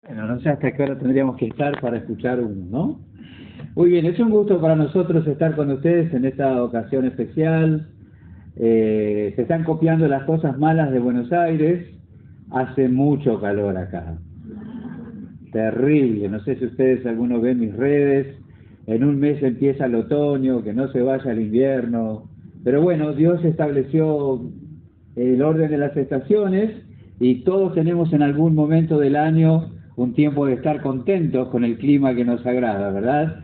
Bueno, no sé hasta qué hora tendríamos que estar para escuchar uno, ¿no? Muy bien, es un gusto para nosotros estar con ustedes en esta ocasión especial. Se están copiando las cosas malas de Buenos Aires. Hace mucho calor acá. Terrible. No sé si ustedes algunos ven mis redes. En un mes empieza el otoño, que no se vaya el invierno. Pero bueno, Dios estableció el orden de las estaciones y todos tenemos en algún momento del año un tiempo de estar contentos con el clima que nos agrada, ¿verdad?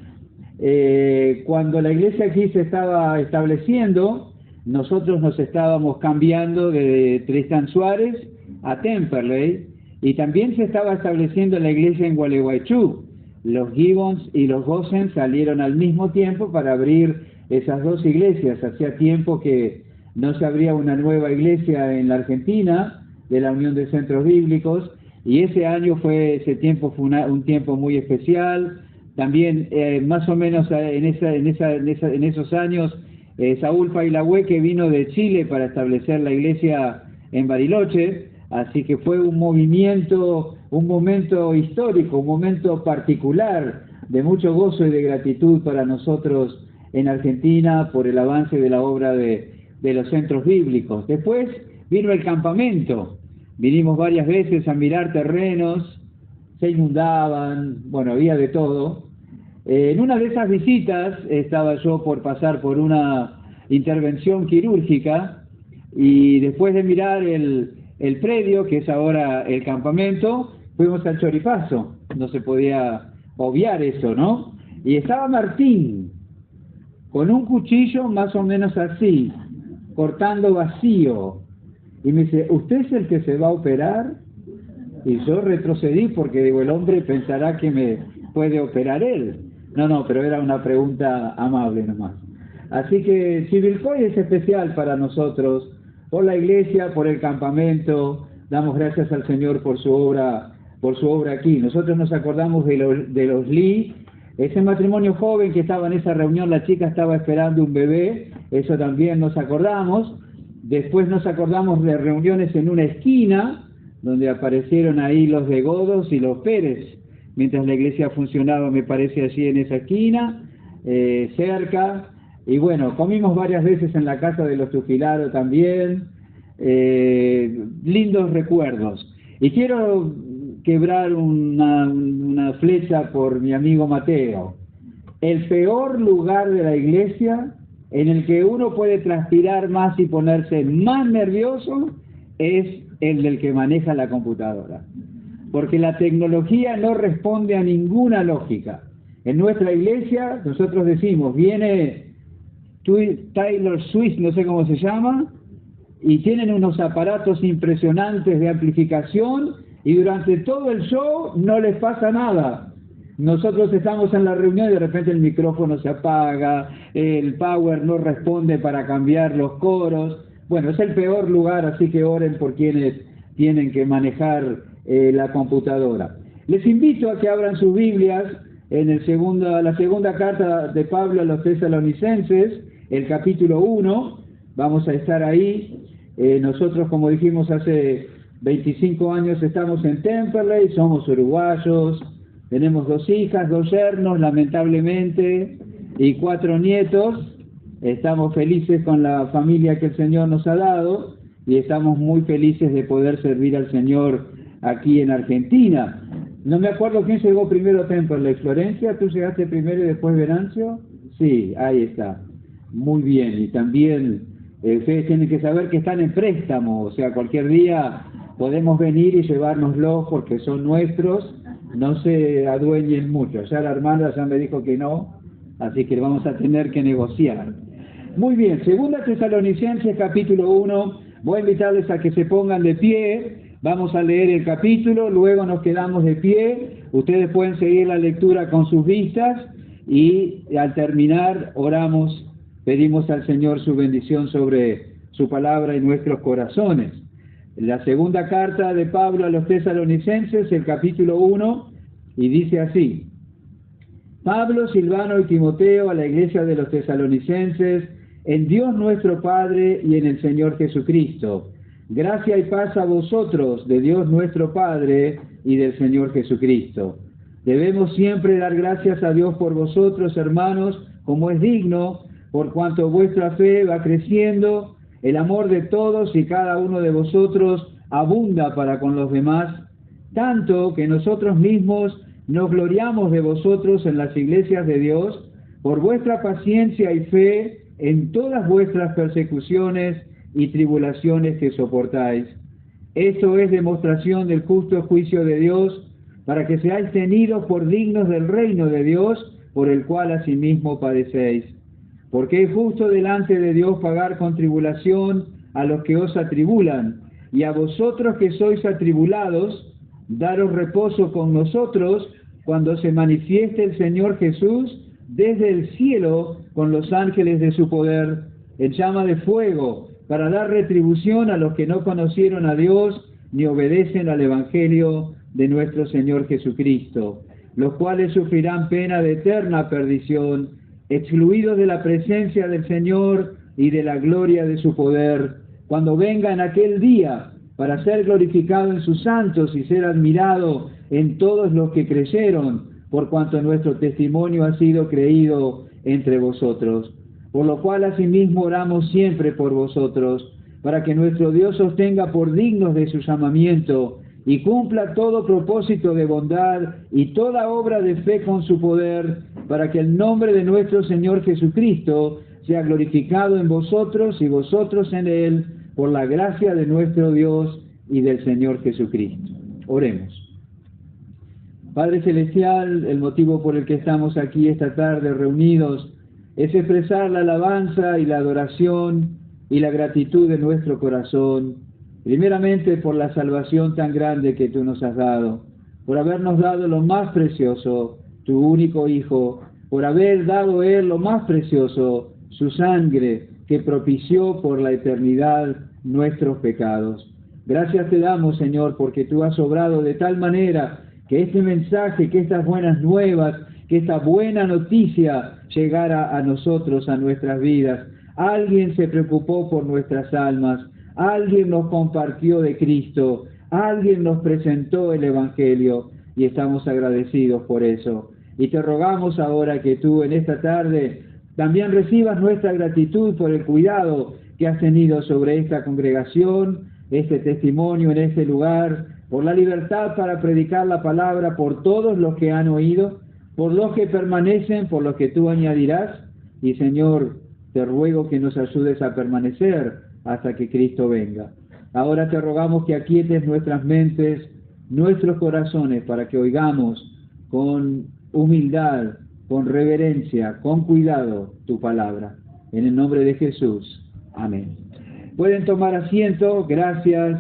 Cuando la iglesia aquí se estaba estableciendo, nosotros nos estábamos cambiando de Tristan Suárez a Temperley y también se estaba estableciendo la iglesia en Gualeguaychú. Los Gibbons y los Gosen salieron al mismo tiempo para abrir esas dos iglesias. Hacía tiempo que no se abría una nueva iglesia en la Argentina de la Unión de Centros Bíblicos y ese tiempo fue un tiempo muy especial. También más o menos en esos años Saúl Pailahue, que vino de Chile para establecer la iglesia en Bariloche, así que fue un momento histórico, un momento particular de mucho gozo y de gratitud para nosotros en Argentina por el avance de la obra de los centros bíblicos. Después vino el campamento, vinimos varias veces a mirar terrenos, se inundaban, bueno, había de todo. En una de esas visitas estaba yo por pasar por una intervención quirúrgica y después de mirar el predio, que es ahora el campamento, fuimos al Choripazo. No se podía obviar eso, ¿no? Y estaba Martín con un cuchillo más o menos así, cortando vacío. Y me dice, ¿usted es el que se va a operar? Y yo retrocedí porque digo, el hombre pensará que me puede operar él. No, pero era una pregunta amable nomás. Así que Chivilcoy es especial para nosotros, por la iglesia, por el campamento. Damos gracias al Señor por su obra aquí. Nosotros nos acordamos de los Lee, ese matrimonio joven que estaba en esa reunión, la chica estaba esperando un bebé, eso también nos acordamos. Después nos acordamos de reuniones en una esquina, donde aparecieron ahí los de Godos y los Pérez, mientras la iglesia funcionaba, me parece, allí en esa esquina, cerca. Y bueno, comimos varias veces en la casa de los Tufilaro también, lindos recuerdos. Y quiero quebrar una flecha por mi amigo Mateo. El peor lugar de la iglesia en el que uno puede transpirar más y ponerse más nervioso es el del que maneja la computadora, porque la tecnología no responde a ninguna lógica. En nuestra iglesia nosotros decimos, viene Taylor Swift, no sé cómo se llama, y tienen unos aparatos impresionantes de amplificación y durante todo el show no les pasa nada. Nosotros estamos en la reunión y de repente el micrófono se apaga, el power no responde para cambiar los coros. Bueno, es el peor lugar, así que oren por quienes tienen que manejar la computadora. Les invito a que abran sus Biblias en la segunda carta de Pablo a los Tesalonicenses, el capítulo 1. Vamos a estar ahí. Nosotros, como dijimos hace 25 años, estamos en Temperley, somos uruguayos, tenemos 2 hijas, 2 yernos, lamentablemente, y 4 nietos. Estamos felices con la familia que el Señor nos ha dado y estamos muy felices de poder servir al Señor aquí en Argentina. No me acuerdo quién llegó primero a Temperley. Florencia, ¿tú llegaste primero y después Venancio? Sí, ahí está. Muy bien. Y también ustedes tienen que saber que están en préstamo, o sea, cualquier día podemos venir y llevárnoslos porque son nuestros, no se adueñen mucho. Ya la hermana ya me dijo que no, así que vamos a tener que negociar. Muy bien, segunda Tesalonicenses capítulo 1, voy a invitarles a que se pongan de pie, vamos a leer el capítulo, luego nos quedamos de pie, ustedes pueden seguir la lectura con sus vistas y al terminar oramos, pedimos al Señor su bendición sobre su palabra y nuestros corazones. La segunda carta de Pablo a los Tesalonicenses, el capítulo 1, y dice así: Pablo, Silvano y Timoteo a la iglesia de los Tesalonicenses, en Dios nuestro Padre y en el Señor Jesucristo. Gracia y paz a vosotros, de Dios nuestro Padre y del Señor Jesucristo. Debemos siempre dar gracias a Dios por vosotros, hermanos, como es digno, por cuanto vuestra fe va creciendo, el amor de todos y cada uno de vosotros abunda para con los demás, tanto que nosotros mismos nos gloriamos de vosotros en las iglesias de Dios, por vuestra paciencia y fe en todas vuestras persecuciones y tribulaciones que soportáis. Esto es demostración del justo juicio de Dios, para que seáis tenidos por dignos del reino de Dios, por el cual asimismo padecéis. Porque es justo delante de Dios pagar con tribulación a los que os atribulan, y a vosotros que sois atribulados, daros reposo con nosotros, cuando se manifieste el Señor Jesús desde el cielo con los ángeles de su poder, en llama de fuego, para dar retribución a los que no conocieron a Dios ni obedecen al Evangelio de nuestro Señor Jesucristo, los cuales sufrirán pena de eterna perdición, excluidos de la presencia del Señor y de la gloria de su poder, cuando venga en aquel día para ser glorificado en sus santos y ser admirado en todos los que creyeron, por cuanto nuestro testimonio ha sido creído entre vosotros. Por lo cual asimismo oramos siempre por vosotros, para que nuestro Dios os tenga por dignos de su llamamiento y cumpla todo propósito de bondad y toda obra de fe con su poder, para que el nombre de nuestro Señor Jesucristo sea glorificado en vosotros y vosotros en Él, por la gracia de nuestro Dios y del Señor Jesucristo. Oremos. Padre Celestial, el motivo por el que estamos aquí esta tarde reunidos es expresar la alabanza y la adoración y la gratitud de nuestro corazón, primeramente por la salvación tan grande que tú nos has dado, por habernos dado lo más precioso, tu único Hijo, por haber dado Él lo más precioso, su sangre, que propició por la eternidad nuestros pecados. Gracias te damos, Señor, porque tú has obrado de tal manera que este mensaje, que estas buenas nuevas, que esta buena noticia llegara a nosotros, a nuestras vidas. Alguien se preocupó por nuestras almas, alguien nos compartió de Cristo, alguien nos presentó el Evangelio y estamos agradecidos por eso. Y te rogamos ahora que tú en esta tarde también recibas nuestra gratitud por el cuidado que has tenido sobre esta congregación, este testimonio en este lugar, por la libertad para predicar la palabra por todos los que han oído, por los que permanecen, por los que tú añadirás. Y Señor, te ruego que nos ayudes a permanecer hasta que Cristo venga. Ahora te rogamos que aquietes nuestras mentes, nuestros corazones, para que oigamos con humildad, con reverencia, con cuidado tu palabra. En el nombre de Jesús. Amén. Pueden tomar asiento, gracias.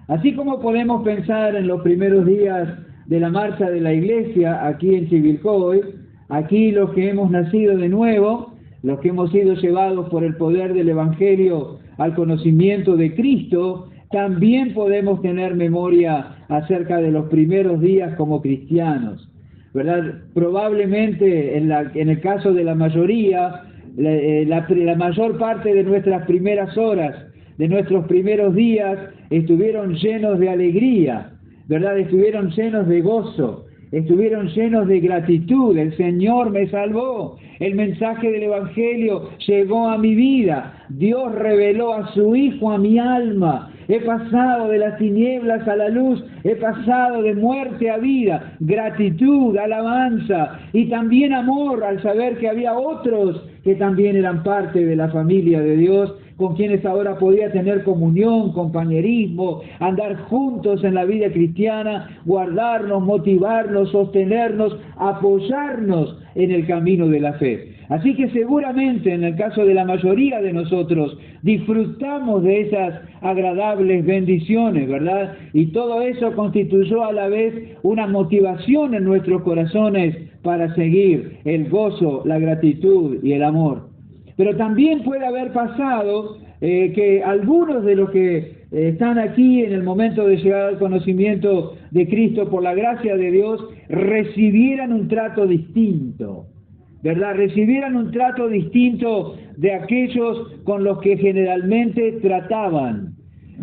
Así como podemos pensar en los primeros días de la marcha de la iglesia aquí en Chivilcoy, aquí los que hemos nacido de nuevo, los que hemos sido llevados por el poder del Evangelio al conocimiento de Cristo, también podemos tener memoria acerca de los primeros días como cristianos, ¿verdad? Probablemente en el caso de la mayoría, la mayor parte de nuestras primeras horas, de nuestros primeros días, estuvieron llenos de alegría, ¿verdad? Estuvieron llenos de gozo, estuvieron llenos de gratitud. El Señor me salvó, el mensaje del Evangelio llegó a mi vida, Dios reveló a su Hijo a mi alma, he pasado de las tinieblas a la luz, he pasado de muerte a vida. Gratitud, alabanza y también amor al saber que había otros que también eran parte de la familia de Dios, con quienes ahora podía tener comunión, compañerismo, andar juntos en la vida cristiana, guardarnos, motivarnos, sostenernos, apoyarnos en el camino de la fe. Así que seguramente en el caso de la mayoría de nosotros disfrutamos de esas agradables bendiciones, ¿verdad? Y todo eso constituyó a la vez una motivación en nuestros corazones para seguir el gozo, la gratitud y el amor. Pero también puede haber pasado que algunos de los que están aquí en el momento de llegar al conocimiento de Cristo por la gracia de Dios recibieran un trato distinto, ¿verdad? Recibieran un trato distinto de aquellos con los que generalmente trataban.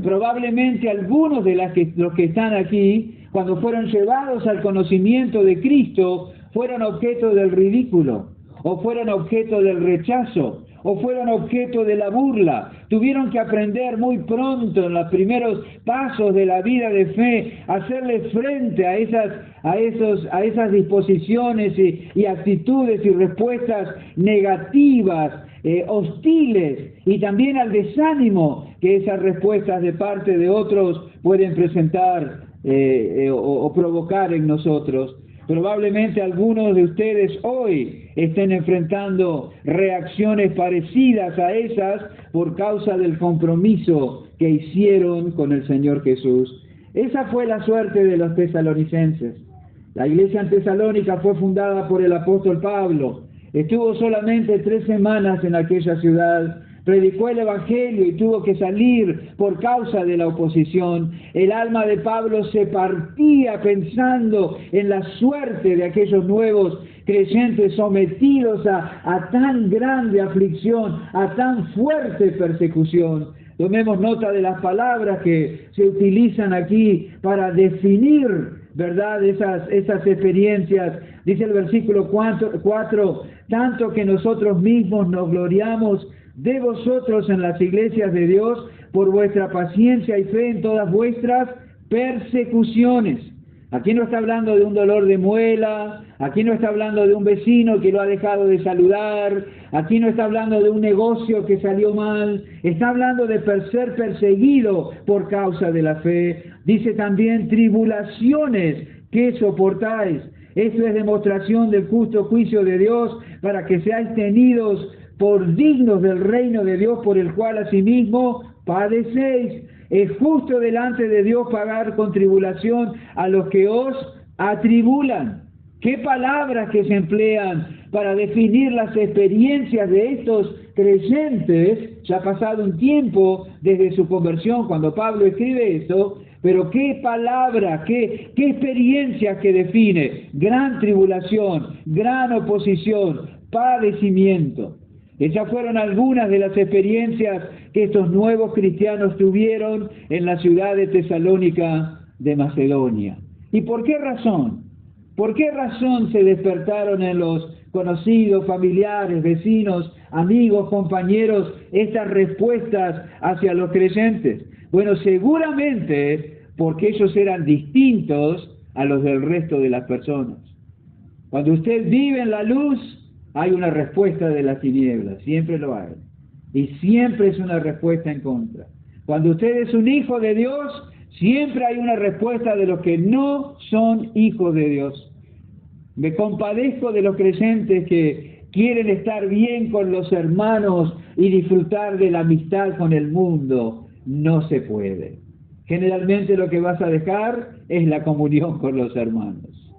Probablemente algunos de los que están aquí cuando fueron llevados al conocimiento de Cristo, fueron objeto del ridículo, o fueron objeto del rechazo, o fueron objeto de la burla. Tuvieron que aprender muy pronto, en los primeros pasos de la vida de fe, a hacerle frente a esas disposiciones y actitudes y respuestas negativas, hostiles, y también al desánimo que esas respuestas de parte de otros pueden presentar o provocar en nosotros. Probablemente algunos de ustedes hoy estén enfrentando reacciones parecidas a esas por causa del compromiso que hicieron con el Señor Jesús. Esa fue la suerte de los tesalonicenses. La iglesia en Tesalónica fue fundada por el apóstol Pablo. Estuvo solamente 3 semanas en aquella ciudad. Predicó el Evangelio y tuvo que salir por causa de la oposición. El alma de Pablo se partía pensando en la suerte de aquellos nuevos creyentes sometidos a tan grande aflicción, a tan fuerte persecución. Tomemos nota de las palabras que se utilizan aquí para definir, ¿verdad?, esas experiencias. Dice el versículo 4, tanto que nosotros mismos nos gloriamos de vosotros en las iglesias de Dios por vuestra paciencia y fe en todas vuestras persecuciones. Aquí no está hablando de un dolor de muela, aquí no está hablando de un vecino que lo ha dejado de saludar, aquí no está hablando de un negocio que salió mal, está hablando de ser perseguido por causa de la fe. Dice también tribulaciones que soportáis. Esto es demostración del justo juicio de Dios para que seáis tenidos por dignos del reino de Dios, por el cual asimismo padecéis. Es justo delante de Dios pagar con tribulación a los que os atribulan. ¿Qué palabras que se emplean para definir las experiencias de estos creyentes? Ya ha pasado un tiempo desde su conversión cuando Pablo escribe esto, pero qué palabra, qué experiencia que define: gran tribulación, gran oposición, padecimiento. Esas fueron algunas de las experiencias que estos nuevos cristianos tuvieron en la ciudad de Tesalónica de Macedonia. ¿Y por qué razón? ¿Por qué razón se despertaron en los conocidos, familiares, vecinos, amigos, compañeros, estas respuestas hacia los creyentes? Bueno, seguramente porque ellos eran distintos a los del resto de las personas. Cuando usted vive en la luz, hay una respuesta de las tinieblas, siempre lo hay. Y siempre es una respuesta en contra. Cuando usted es un hijo de Dios, siempre hay una respuesta de los que no son hijos de Dios. Me compadezco de los creyentes que quieren estar bien con los hermanos y disfrutar de la amistad con el mundo. No se puede. Generalmente lo que vas a dejar es la comunión con los hermanos.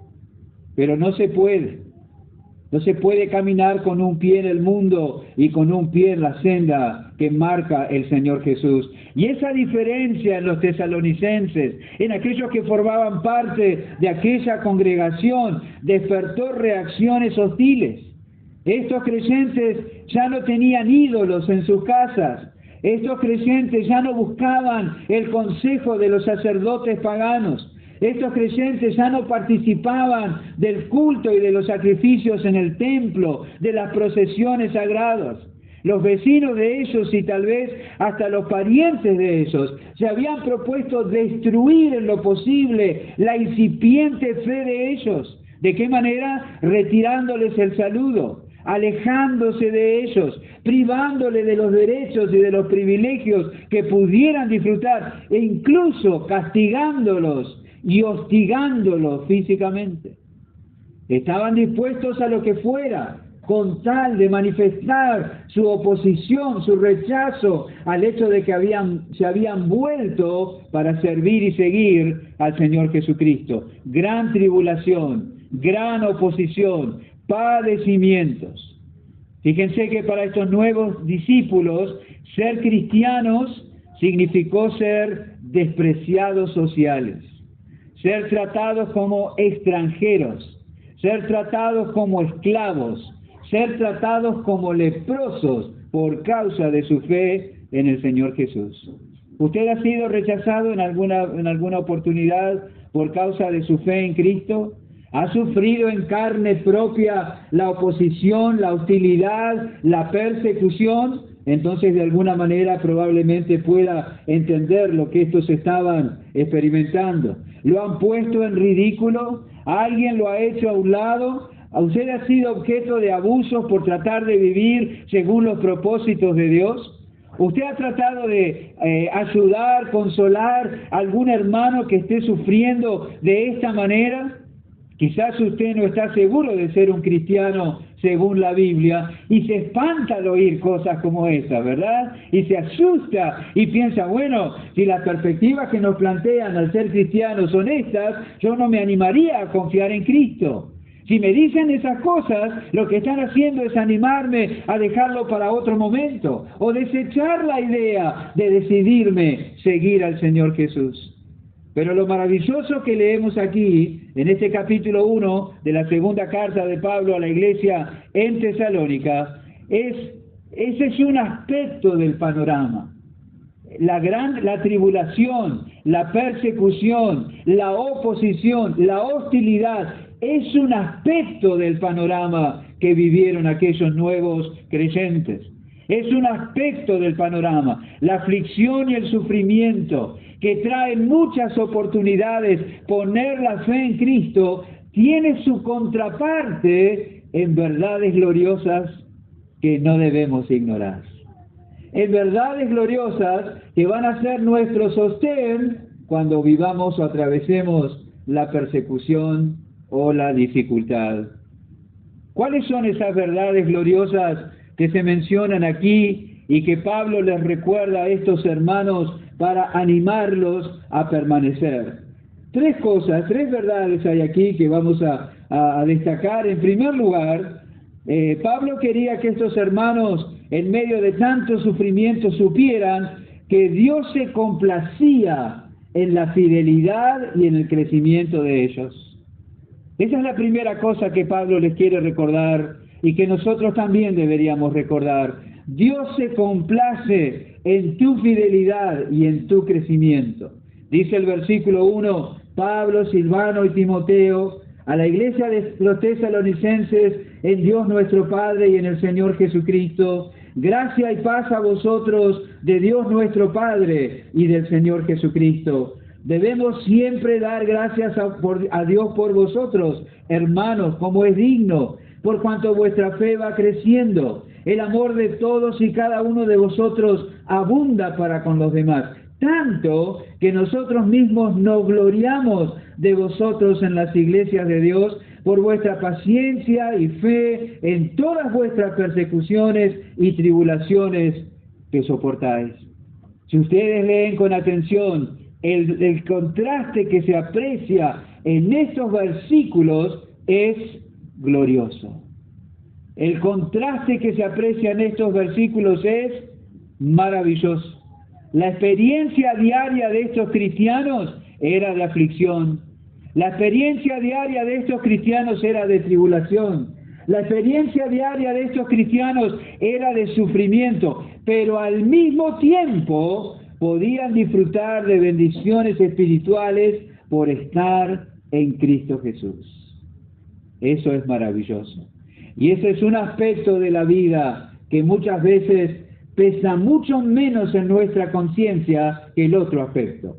Pero no se puede. No se puede caminar con un pie en el mundo y con un pie en la senda que marca el Señor Jesús. Y esa diferencia en los tesalonicenses, en aquellos que formaban parte de aquella congregación, despertó reacciones hostiles. Estos creyentes ya no tenían ídolos en sus casas. Estos creyentes ya no buscaban el consejo de los sacerdotes paganos. Estos creyentes ya no participaban del culto y de los sacrificios en el templo, de las procesiones sagradas. Los vecinos de ellos y tal vez hasta los parientes de ellos se habían propuesto destruir en lo posible la incipiente fe de ellos. ¿De qué manera? Retirándoles el saludo, alejándose de ellos, privándoles de los derechos y de los privilegios que pudieran disfrutar, e incluso castigándolos y hostigándolos físicamente. Estaban dispuestos a lo que fuera, con tal de manifestar su oposición, su rechazo al hecho de que se habían vuelto para servir y seguir al Señor Jesucristo. Gran tribulación, gran oposición, padecimientos. Fíjense que para estos nuevos discípulos, ser cristianos significó ser despreciados sociales, ser tratados como extranjeros, ser tratados como esclavos, ser tratados como leprosos por causa de su fe en el Señor Jesús. ¿Usted ha sido rechazado en alguna oportunidad por causa de su fe en Cristo? ¿Ha sufrido en carne propia la oposición, la hostilidad, la persecución? Entonces, de alguna manera, probablemente pueda entender lo que estos estaban experimentando. ¿Lo han puesto en ridículo? ¿Alguien lo ha hecho a un lado? ¿Usted ha sido objeto de abusos por tratar de vivir según los propósitos de Dios? ¿Usted ha tratado de ayudar, consolar a algún hermano que esté sufriendo de esta manera? Quizás usted no está seguro de ser un cristiano según la Biblia y se espanta al oír cosas como esa, ¿verdad? Y se asusta y piensa, bueno, si las perspectivas que nos plantean al ser cristianos son estas, yo no me animaría a confiar en Cristo. Si me dicen esas cosas, lo que están haciendo es animarme a dejarlo para otro momento o desechar la idea de decidirme seguir al Señor Jesús. Pero lo maravilloso que leemos aquí, en este capítulo 1 de la segunda carta de Pablo a la iglesia en Tesalónica, ese es un aspecto del panorama. La tribulación, la persecución, la oposición, la hostilidad, es un aspecto del panorama que vivieron aquellos nuevos creyentes. Es un aspecto del panorama. La aflicción y el sufrimiento que traen muchas oportunidades, poner la fe en Cristo, tiene su contraparte en verdades gloriosas que no debemos ignorar. En verdades gloriosas que van a ser nuestro sostén cuando vivamos o atravesemos la persecución o la dificultad. ¿Cuáles son esas verdades gloriosas que se mencionan aquí y que Pablo les recuerda a estos hermanos para animarlos a permanecer? Tres verdades hay aquí que vamos a destacar. En primer lugar, Pablo quería que estos hermanos, en medio de tanto sufrimiento, supieran que Dios se complacía en la fidelidad y en el crecimiento de ellos. Esa es la primera cosa que Pablo les quiere recordar y que nosotros también deberíamos recordar. Dios se complace en tu fidelidad y en tu crecimiento. Dice el versículo 1, Pablo, Silvano y Timoteo, a la iglesia de los tesalonicenses, en Dios nuestro Padre y en el Señor Jesucristo, gracia y paz a vosotros de Dios nuestro Padre y del Señor Jesucristo. Debemos siempre dar gracias a Dios por vosotros, hermanos, como es digno, por cuanto vuestra fe va creciendo. El amor de todos y cada uno de vosotros abunda para con los demás, tanto que nosotros mismos nos gloriamos de vosotros en las iglesias de Dios por vuestra paciencia y fe en todas vuestras persecuciones y tribulaciones que soportáis. Si ustedes leen con atención, el contraste que se aprecia en estos versículos es glorioso. El contraste que se aprecia en estos versículos es maravilloso. La experiencia diaria de estos cristianos era de aflicción. La experiencia diaria de estos cristianos era de tribulación. La experiencia diaria de estos cristianos era de sufrimiento, pero al mismo tiempo podían disfrutar de bendiciones espirituales por estar en Cristo Jesús. Eso es maravilloso. Y ese es un aspecto de la vida que muchas veces pesa mucho menos en nuestra conciencia que el otro aspecto.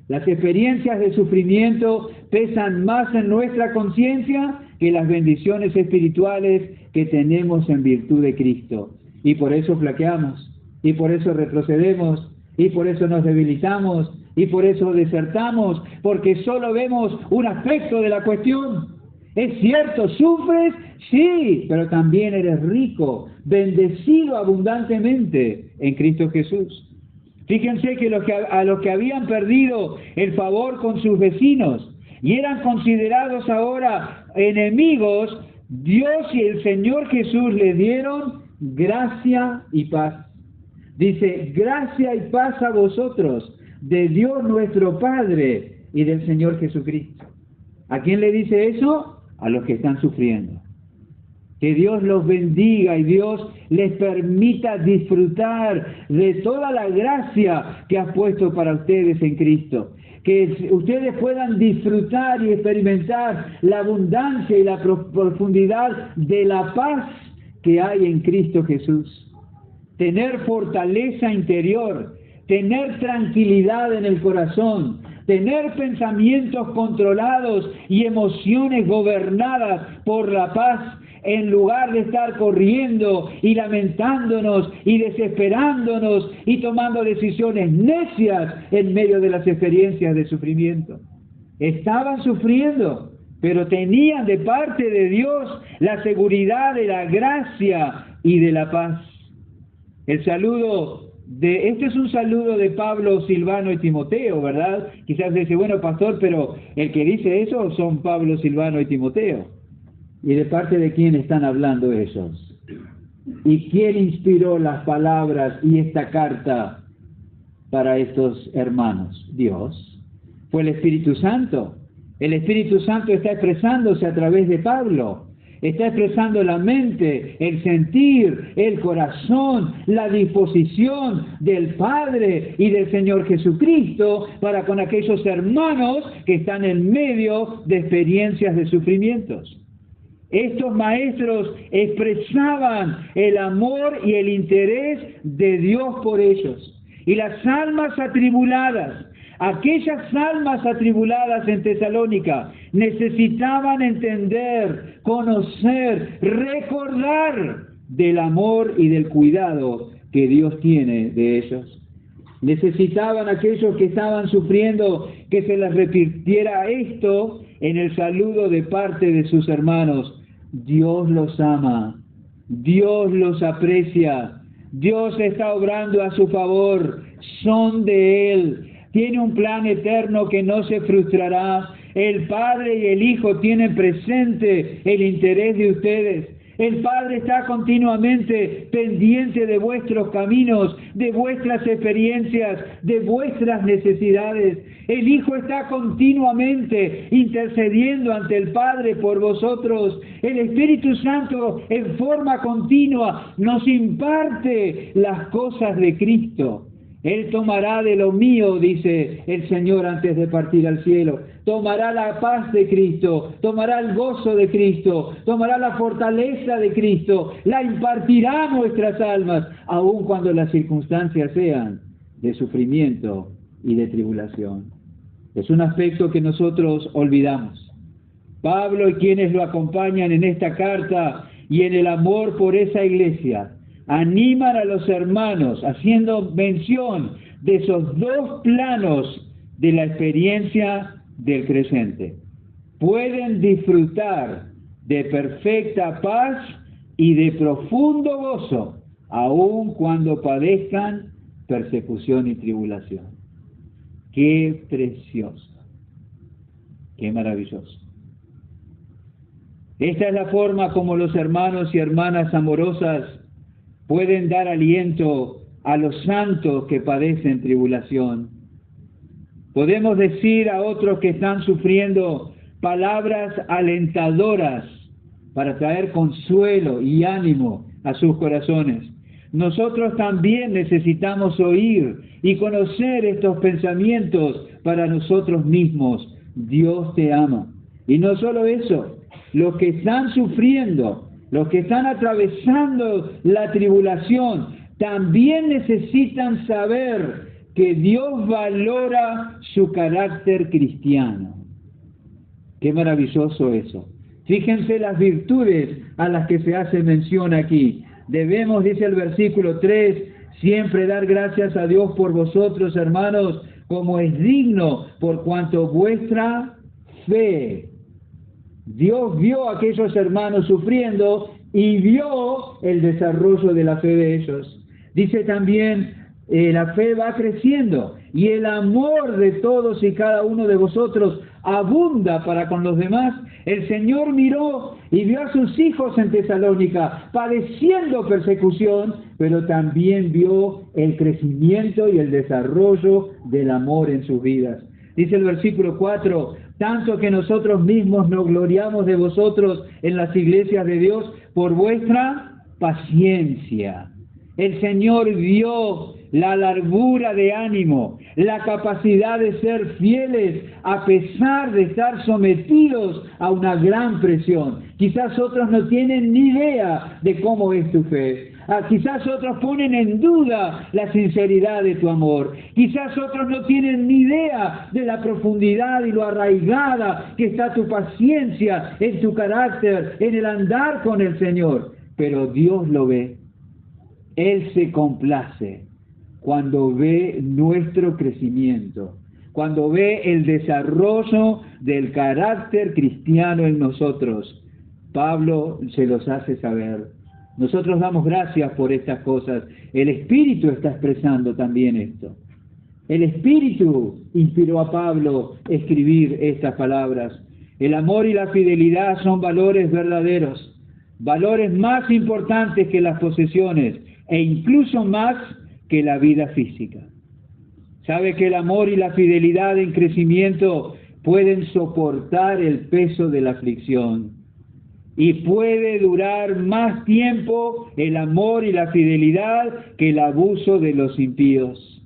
Las experiencias de sufrimiento pesan más en nuestra conciencia que las bendiciones espirituales que tenemos en virtud de Cristo. Y por eso flaqueamos, y por eso retrocedemos, y por eso nos debilitamos, y por eso desertamos, porque solo vemos un aspecto de la cuestión. Es cierto, sufres, sí, pero también eres rico, bendecido abundantemente en Cristo Jesús. Fíjense que a los que habían perdido el favor con sus vecinos y eran considerados ahora enemigos, Dios y el Señor Jesús les dieron gracia y paz. Dice, gracia y paz a vosotros, de Dios nuestro Padre y del Señor Jesucristo. ¿A quién le dice eso? A los que están sufriendo. Que Dios los bendiga y Dios les permita disfrutar de toda la gracia que ha puesto para ustedes en Cristo. que ustedes puedan disfrutar y experimentar la abundancia y la profundidad de la paz que hay en Cristo Jesús. Tener fortaleza interior, tener tranquilidad en el corazón, tener pensamientos controlados y emociones gobernadas por la paz, en lugar de estar corriendo y lamentándonos y desesperándonos y tomando decisiones necias en medio de las experiencias de sufrimiento. Estaban sufriendo, pero tenían de parte de Dios la seguridad de la gracia y de la paz. Este es un saludo de Pablo, Silvano y Timoteo, ¿verdad? Quizás dice, bueno, pastor, pero el que dice eso son Pablo, Silvano y Timoteo. ¿Y de parte de quién están hablando ellos? ¿Y quién inspiró las palabras y esta carta para estos hermanos? Dios. Fue el Espíritu Santo. El Espíritu Santo está expresándose a través de Pablo. Está expresando la mente, el sentir, el corazón, la disposición del Padre y del Señor Jesucristo para con aquellos hermanos que están en medio de experiencias de sufrimientos. Estos maestros expresaban el amor y el interés de Dios por ellos. Y las almas atribuladas, aquellas almas atribuladas en Tesalónica, necesitaban entender, conocer, recordar del amor y del cuidado que Dios tiene de ellos. Necesitaban aquellos que estaban sufriendo que se les repitiera esto en el saludo de parte de sus hermanos. Dios los ama, Dios los aprecia, Dios está obrando a su favor, son de Él, tiene un plan eterno que no se frustrará. El Padre y el Hijo tienen presente el interés de ustedes. El Padre está continuamente pendiente de vuestros caminos, de vuestras experiencias, de vuestras necesidades. El Hijo está continuamente intercediendo ante el Padre por vosotros. El Espíritu Santo en forma continua nos imparte las cosas de Cristo. Él tomará de lo mío, dice el Señor antes de partir al cielo. Tomará la paz de Cristo, tomará el gozo de Cristo, tomará la fortaleza de Cristo, la impartirá a nuestras almas, aun cuando las circunstancias sean de sufrimiento y de tribulación. Es un aspecto que nosotros olvidamos. Pablo y quienes lo acompañan en esta carta y en el amor por esa iglesia, animan a los hermanos haciendo mención de esos dos planos de la experiencia del creyente. Pueden disfrutar de perfecta paz y de profundo gozo, aun cuando padezcan persecución y tribulación. ¡Qué precioso! ¡Qué maravilloso! Esta es la forma como los hermanos y hermanas amorosas pueden dar aliento a los santos que padecen tribulación. Podemos decir a otros que están sufriendo palabras alentadoras para traer consuelo y ánimo a sus corazones. Nosotros también necesitamos oír y conocer estos pensamientos para nosotros mismos. Dios te ama. Y no solo eso, los que están sufriendo, los que están atravesando la tribulación, también necesitan saber que Dios valora su carácter cristiano. Qué maravilloso eso. Fíjense las virtudes a las que se hace mención aquí. Debemos, dice el versículo 3, siempre dar gracias a Dios por vosotros, hermanos, como es digno, por cuanto vuestra fe. Dios vio a aquellos hermanos sufriendo y vio el desarrollo de la fe de ellos. Dice también, la fe va creciendo y el amor de todos y cada uno de vosotros abunda para con los demás. El Señor miró y vio a sus hijos en Tesalónica padeciendo persecución, pero también vio el crecimiento y el desarrollo del amor en sus vidas. Dice el versículo 4, tanto que nosotros mismos nos gloriamos de vosotros en las iglesias de Dios por vuestra paciencia. El Señor vio la largura de ánimo, la capacidad de ser fieles a pesar de estar sometidos a una gran presión. Quizás otros no tienen ni idea de cómo es tu fe. Quizás otros ponen en duda la sinceridad de tu amor. Quizás otros no tienen ni idea de la profundidad y lo arraigada que está tu paciencia en tu carácter, en el andar con el Señor. Pero Dios lo ve. Él se complace cuando ve nuestro crecimiento, cuando ve el desarrollo del carácter cristiano en nosotros. Pablo se los hace saber. Nosotros damos gracias por estas cosas. El Espíritu está expresando también esto. El Espíritu inspiró a Pablo a escribir estas palabras. El amor y la fidelidad son valores verdaderos, valores más importantes que las posesiones e incluso más que la vida física. Sabe que el amor y la fidelidad en crecimiento pueden soportar el peso de la aflicción. Y puede durar más tiempo el amor y la fidelidad que el abuso de los impíos.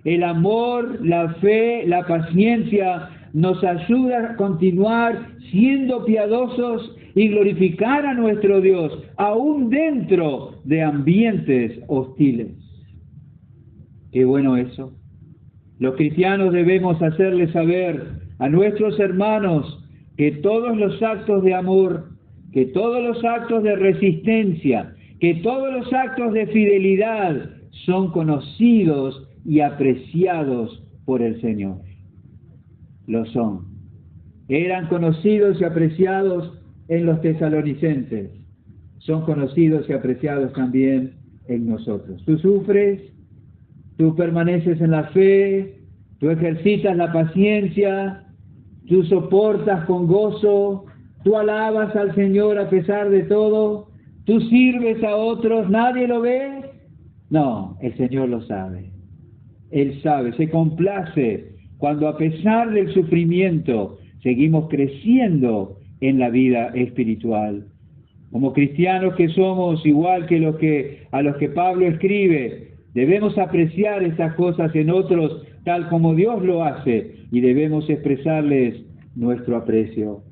El amor, la fe, la paciencia nos ayuda a continuar siendo piadosos y glorificar a nuestro Dios, aún dentro de ambientes hostiles. Qué bueno eso. Los cristianos debemos hacerles saber a nuestros hermanos que todos los actos de amor, que todos los actos de resistencia, que todos los actos de fidelidad son conocidos y apreciados por el Señor. Lo son. Eran conocidos y apreciados en los tesalonicenses. Son conocidos y apreciados también en nosotros. Tú sufres, tú permaneces en la fe, tú ejercitas la paciencia, tú soportas con gozo, tú alabas al Señor a pesar de todo, tú sirves a otros, ¿nadie lo ve? No, el Señor lo sabe. Él sabe, se complace cuando a pesar del sufrimiento seguimos creciendo en la vida espiritual. Como cristianos que somos, igual que a los que Pablo escribe, debemos apreciar estas cosas en otros tal como Dios lo hace y debemos expresarles nuestro aprecio.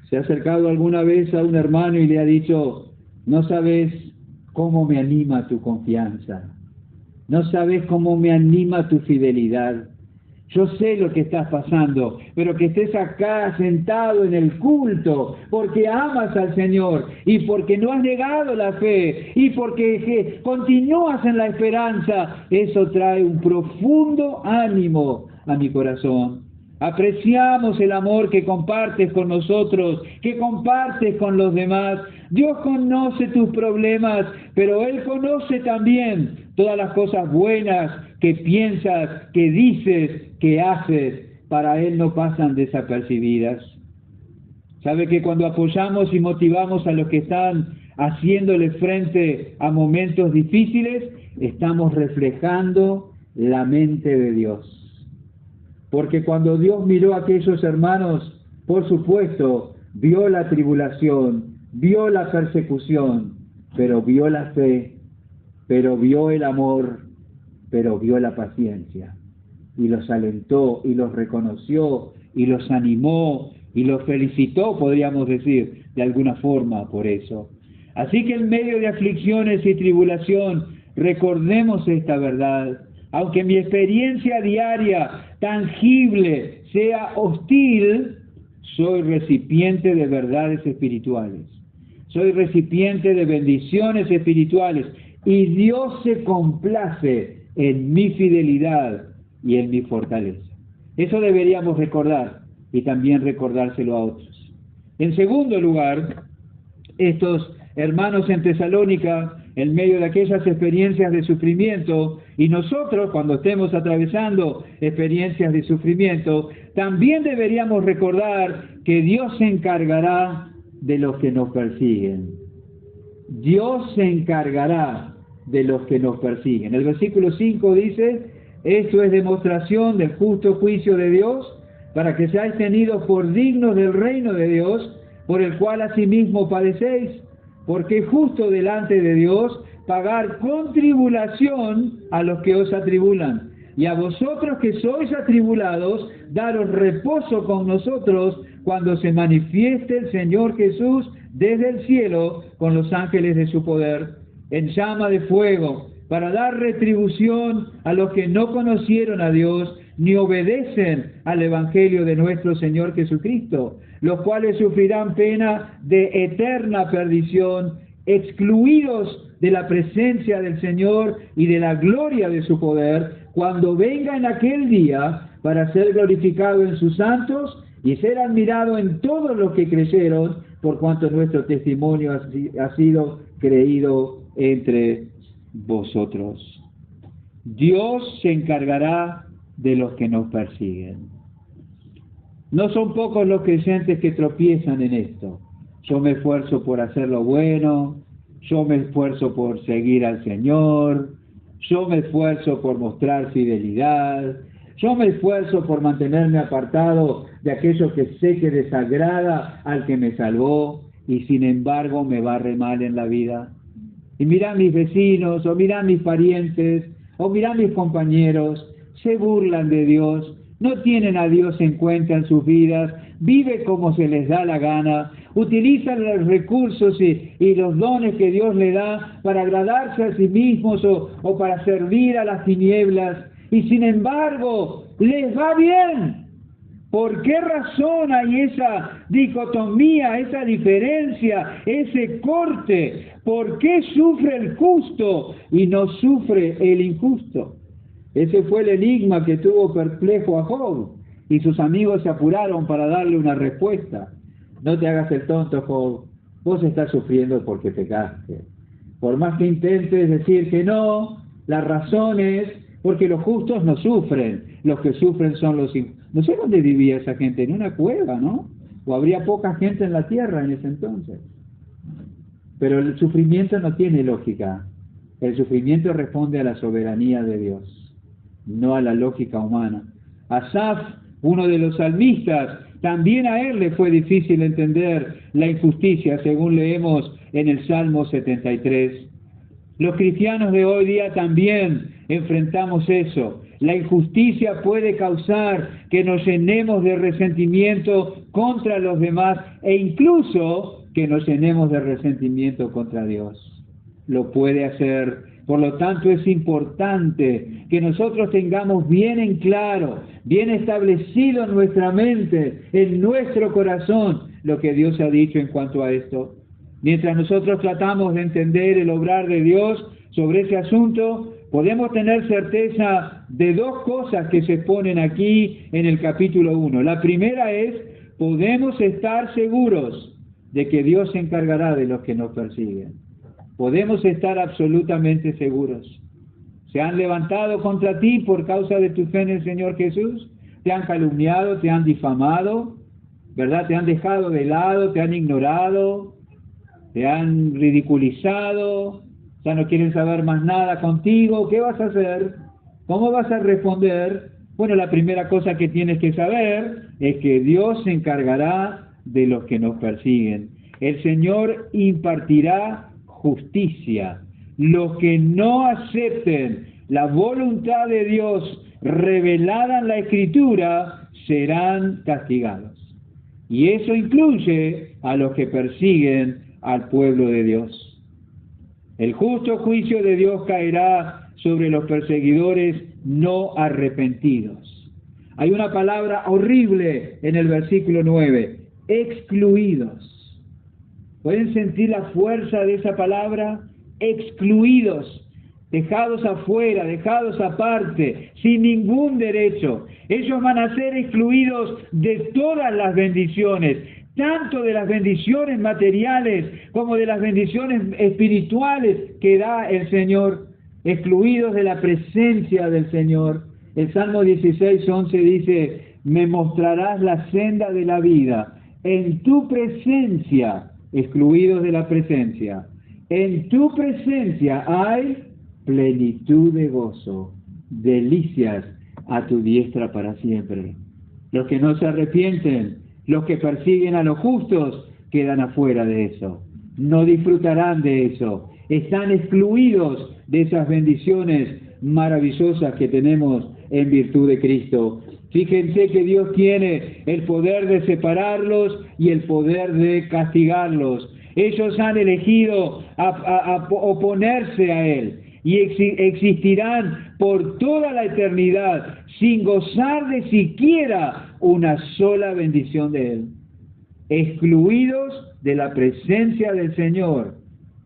¿Se ha acercado alguna vez a un hermano y le ha dicho, no sabes cómo me anima tu confianza? No sabes cómo me anima tu fidelidad. Yo sé lo que estás pasando, pero que estés acá sentado en el culto porque amas al Señor y porque no has negado la fe y porque continúas en la esperanza, eso trae un profundo ánimo a mi corazón. Apreciamos el amor que compartes con nosotros, que compartes con los demás. Dios conoce tus problemas, pero Él conoce también todas las cosas buenas que piensas, que dices, que haces. Para Él no pasan desapercibidas. ¿Sabe que cuando apoyamos y motivamos a los que están haciéndole frente a momentos difíciles, estamos reflejando la mente de Dios? Porque cuando Dios miró a aquellos hermanos, por supuesto, vio la tribulación, vio la persecución, pero vio la fe, pero vio el amor, pero vio la paciencia. Y los alentó, y los reconoció, y los animó, y los felicitó, podríamos decir, de alguna forma por eso. Así que en medio de aflicciones y tribulación, recordemos esta verdad. Aunque mi experiencia diaria, tangible, sea hostil, soy recipiente de verdades espirituales. Soy recipiente de bendiciones espirituales. Y Dios se complace en mi fidelidad y en mi fortaleza. Eso deberíamos recordar y también recordárselo a otros. En segundo lugar, estos hermanos en Tesalónica, en medio de aquellas experiencias de sufrimiento, y nosotros cuando estemos atravesando experiencias de sufrimiento, también deberíamos recordar que Dios se encargará de los que nos persiguen. Dios se encargará de los que nos persiguen. El versículo 5 dice, esto es demostración del justo juicio de Dios, para que seáis tenidos por dignos del reino de Dios, por el cual asimismo padecéis, porque es justo delante de Dios pagar con tribulación a los que os atribulan. Y a vosotros que sois atribulados, daros reposo con nosotros cuando se manifieste el Señor Jesús desde el cielo con los ángeles de su poder, en llama de fuego, para dar retribución a los que no conocieron a Dios, ni obedecen al Evangelio de nuestro Señor Jesucristo, los cuales sufrirán pena de eterna perdición, excluidos de la presencia del Señor y de la gloria de su poder, cuando venga en aquel día para ser glorificado en sus santos y ser admirado en todos los que creyeron, por cuanto nuestro testimonio ha sido creído entre vosotros. Dios se encargará de los que nos persiguen. No son pocos los creyentes que tropiezan en esto. Yo me esfuerzo por hacer lo bueno, yo me esfuerzo por seguir al Señor, yo me esfuerzo por mostrar fidelidad, yo me esfuerzo por mantenerme apartado de aquello que sé que desagrada al que me salvó, y sin embargo me va re mal en la vida. Y mirá mis vecinos, o mirá mis parientes, o mirá mis compañeros, se burlan de Dios, no tienen a Dios en cuenta en sus vidas, viven como se les da la gana, utilizan los recursos y los dones que Dios le da para agradarse a sí mismos o para servir a las tinieblas, y sin embargo les va bien. ¿Por qué razón hay esa dicotomía, esa diferencia, ese corte? ¿Por qué sufre el justo y no sufre el injusto? Ese fue el enigma que tuvo perplejo a Job, y sus amigos se apuraron para darle una respuesta. No te hagas el tonto, Job, vos estás sufriendo porque pecaste. Por más que intentes decir que no, la razón es porque los justos no sufren, los que sufren son los injustos. No sé dónde vivía esa gente, en una cueva, ¿no? O habría poca gente en la tierra en ese entonces. Pero el sufrimiento no tiene lógica. El sufrimiento responde a la soberanía de Dios, no a la lógica humana. Asaf, uno de los salmistas, también a él le fue difícil entender la injusticia, según leemos en el Salmo 73. Los cristianos de hoy día también enfrentamos eso. La injusticia puede causar que nos llenemos de resentimiento contra los demás e incluso que nos llenemos de resentimiento contra Dios. Lo puede hacer. Por lo tanto, es importante que nosotros tengamos bien en claro, bien establecido en nuestra mente, en nuestro corazón, lo que Dios ha dicho en cuanto a esto. Mientras nosotros tratamos de entender el obrar de Dios sobre ese asunto, podemos tener certeza de dos cosas que se exponen aquí en el capítulo 1. La primera es, podemos estar seguros de que Dios se encargará de los que nos persiguen. Podemos estar absolutamente seguros. ¿Se han levantado contra ti por causa de tu fe en el Señor Jesús? ¿Te han calumniado, te han difamado? ¿Verdad? ¿Te han dejado de lado, te han ignorado, te han ridiculizado? Ya no quieren saber más nada contigo. ¿Qué vas a hacer? ¿Cómo vas a responder? Bueno, la primera cosa que tienes que saber es que Dios se encargará de los que nos persiguen. El Señor impartirá justicia. Los que no acepten la voluntad de Dios revelada en la Escritura serán castigados. Y eso incluye a los que persiguen al pueblo de Dios. El justo juicio de Dios caerá sobre los perseguidores no arrepentidos. Hay una palabra horrible en el versículo 9, excluidos. ¿Pueden sentir la fuerza de esa palabra? Excluidos, dejados afuera, dejados aparte, sin ningún derecho. Ellos van a ser excluidos de todas las bendiciones, tanto de las bendiciones materiales como de las bendiciones espirituales que da el Señor, excluidos de la presencia del Señor. El Salmo 16:11 dice, me mostrarás la senda de la vida, en tu presencia, excluidos de la presencia. En tu presencia hay plenitud de gozo, delicias a tu diestra para siempre. Los que no se arrepienten, los que persiguen a los justos, quedan afuera de eso. No disfrutarán de eso. están excluidos de esas bendiciones maravillosas que tenemos en virtud de Cristo. Fíjense que Dios tiene el poder de separarlos y el poder de castigarlos. Ellos han elegido oponerse a Él y existirán por toda la eternidad sin gozar de siquiera una sola bendición de Él, excluidos de la presencia del Señor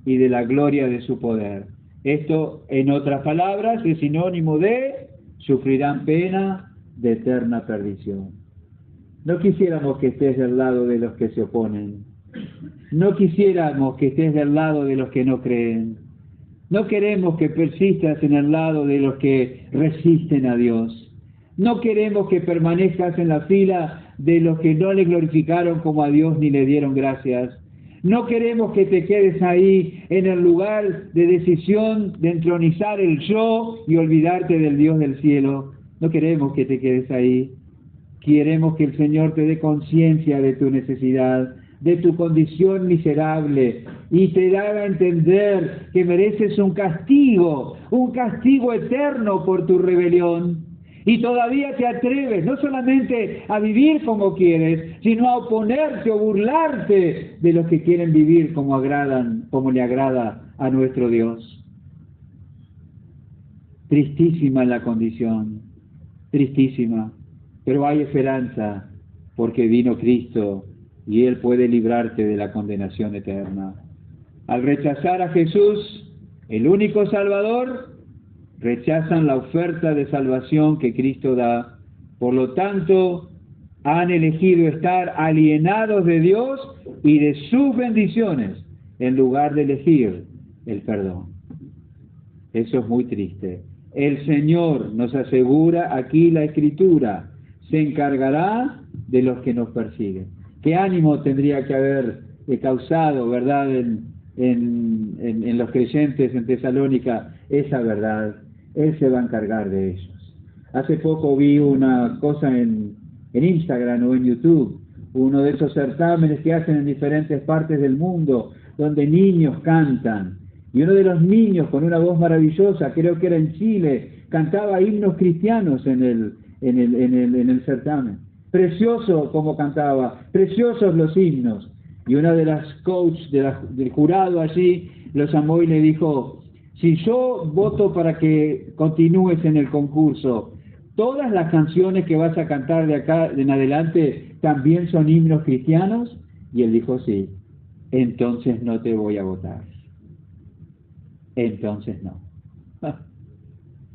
y de la gloria de su poder. Esto, en otras palabras, es sinónimo de sufrirán pena de eterna perdición. No quisiéramos que estés del lado de los que se oponen. No quisiéramos que estés del lado de los que no creen. No queremos que persistas en el lado de los que resisten a Dios. No queremos que permanezcas en la fila de los que no le glorificaron como a Dios ni le dieron gracias. No queremos que te quedes ahí en el lugar de decisión de entronizar el yo y olvidarte del Dios del cielo. No queremos que te quedes ahí. Queremos que el Señor te dé conciencia de tu necesidad, de tu condición miserable, y te haga entender que mereces un castigo eterno por tu rebelión. Y todavía te atreves no solamente a vivir como quieres, sino a oponerte o burlarte de los que quieren vivir como le agrada a nuestro Dios. Tristísima la condición, tristísima, pero hay esperanza, porque vino Cristo y Él puede librarte de la condenación eterna. Al rechazar a Jesús, el único Salvador, rechazan la oferta de salvación que Cristo da. Por lo tanto, han elegido estar alienados de Dios y de sus bendiciones, en lugar de elegir el perdón. Eso es muy triste. El Señor nos asegura aquí la Escritura, se encargará de los que nos persiguen. ¿Qué ánimo tendría que haber causado, verdad, en los creyentes en Tesalónica esa verdad? Él se va a encargar de ellos. Hace poco vi una cosa en Instagram o en YouTube, uno de esos certámenes que hacen en diferentes partes del mundo, donde niños cantan. Y uno de los niños, con una voz maravillosa, creo que era en Chile, cantaba himnos cristianos en el certamen. Precioso como cantaba, preciosos los himnos. Y una de las coaches del jurado allí lo llamó y le dijo: si yo voto para que continúes en el concurso, ¿todas las canciones que vas a cantar de acá en adelante también son himnos cristianos? Y él dijo: sí. Entonces no te voy a votar. Entonces no.